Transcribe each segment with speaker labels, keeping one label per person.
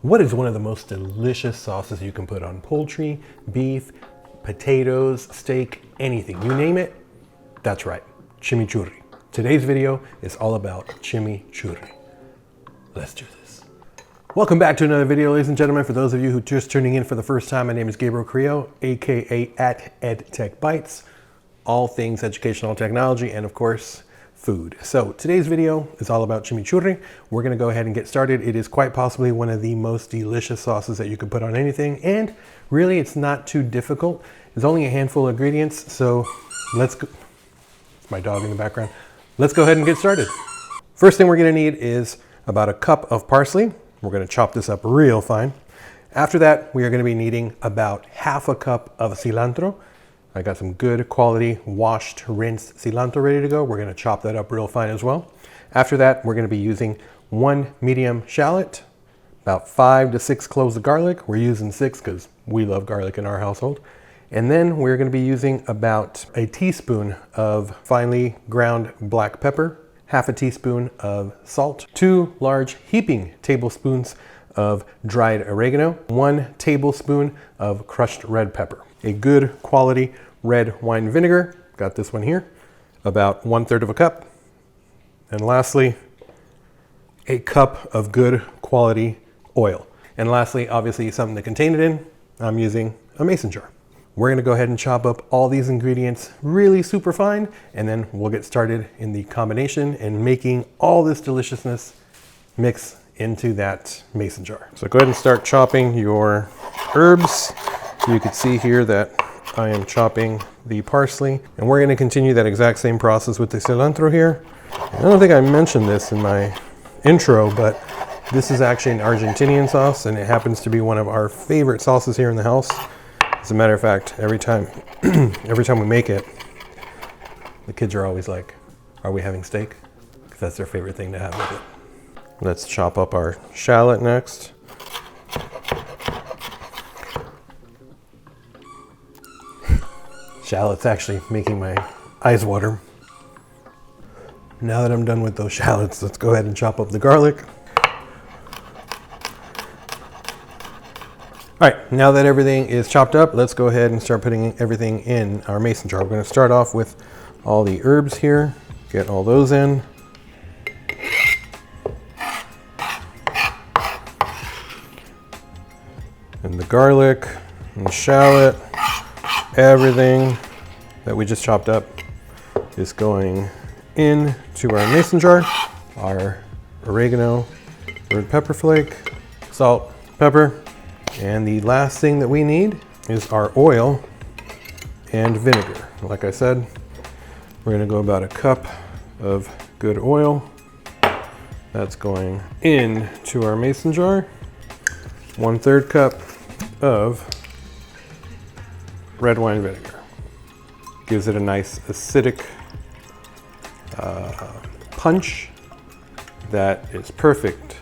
Speaker 1: What is one of the most delicious sauces you can put on poultry, beef, potatoes, steak, anything? You name it, that's right, chimichurri. Today's video is all about chimichurri. Let's do this. Welcome back to another video, ladies and gentlemen. For those of you who are just tuning in for the first time, my name is Gabriel Carrillo, aka @EdTechBites. All things educational technology and of course, food. So today's video is all about chimichurri. We're gonna go ahead and get started. It is quite possibly one of the most delicious sauces that you can put on anything. And really it's not too difficult. There's only a handful of ingredients. So let's go. It's my dog in the background. Let's go ahead and get started. First thing we're gonna need is about a cup of parsley. We're gonna chop this up real fine. After that, we are gonna be needing about half a cup of cilantro. I got some good quality washed, rinsed cilantro ready to go. We're gonna chop that up real fine as well. After that, we're gonna be using 1 medium shallot, about 5 to 6 cloves of garlic. We're using 6 because we love garlic in our household. And then we're gonna be using about a teaspoon of finely ground black pepper, half a teaspoon of salt, 2 large heaping tablespoons of dried oregano, 1 tablespoon of crushed red pepper, a good quality red wine vinegar, got this one here, about 1/3 of a cup, and lastly, a cup of good quality oil. And lastly, obviously something to contain it in, I'm using a mason jar. We're gonna go ahead and chop up all these ingredients really super fine, and then we'll get started in the combination and making all this deliciousness mix into that mason jar. So go ahead and start chopping your herbs. You can see here that I am chopping the parsley, and we're gonna continue that exact same process with the cilantro here. I don't think I mentioned this in my intro, but this is actually an Argentinian sauce, and it happens to be one of our favorite sauces here in the house. As a matter of fact, every time we make it, the kids are always like, are we having steak? Because that's their favorite thing to have with it. Let's chop up our shallot next. Shallot's actually making my eyes water. Now that I'm done with those shallots, let's go ahead and chop up the garlic. All right, now that everything is chopped up, let's go ahead and start putting everything in our mason jar. We're gonna start off with all the herbs here, get all those in. And the garlic and the shallot, everything that we just chopped up is going into our mason jar. Our oregano, red pepper flake, salt, pepper. And the last thing that we need is our oil and vinegar. Like I said, we're gonna go about a cup of good oil. That's going into our mason jar. 1/3 cup of red wine vinegar. Gives it a nice acidic punch that is perfect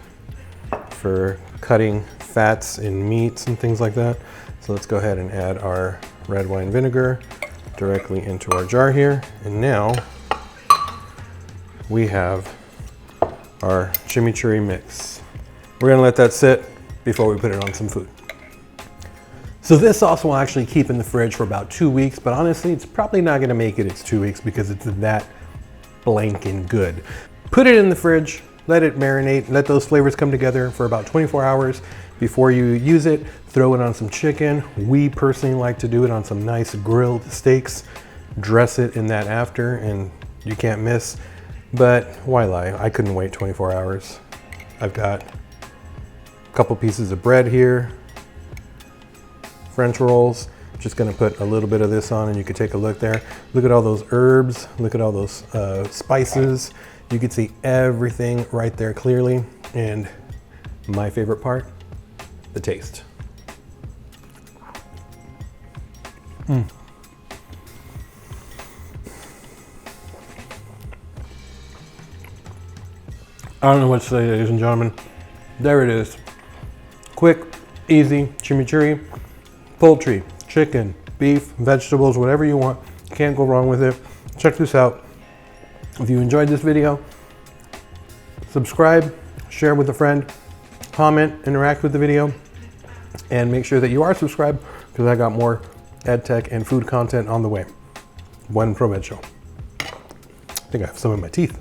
Speaker 1: for cutting fats in meats and things like that. So let's go ahead and add our red wine vinegar directly into our jar here. And now we have our chimichurri mix. We're gonna let that sit before we put it on some food. So this sauce will actually keep in the fridge for about 2 weeks, but honestly, it's probably not gonna make it its 2 weeks because it's that blanking good. Put it in the fridge, let it marinate, let those flavors come together for about 24 hours before you use it. Throw it on some chicken. We personally like to do it on some nice grilled steaks. Dress it in that after, and you can't miss. But why lie? I couldn't wait 24 hours. I've got a couple pieces of bread here, French rolls. Just gonna put a little bit of this on, and you can take a look there. Look at all those herbs. Look at all those spices. You can see everything right there clearly. And my favorite part, the taste. I don't know what to say, ladies and gentlemen. There it is. Quick, easy chimichurri, poultry, chicken, beef, vegetables, whatever you want. Can't go wrong with it. Check this out. If you enjoyed this video, subscribe, share with a friend, comment, interact with the video, and make sure that you are subscribed because I got more ed tech and food content on the way. Buen provecho. I think I have some in my teeth.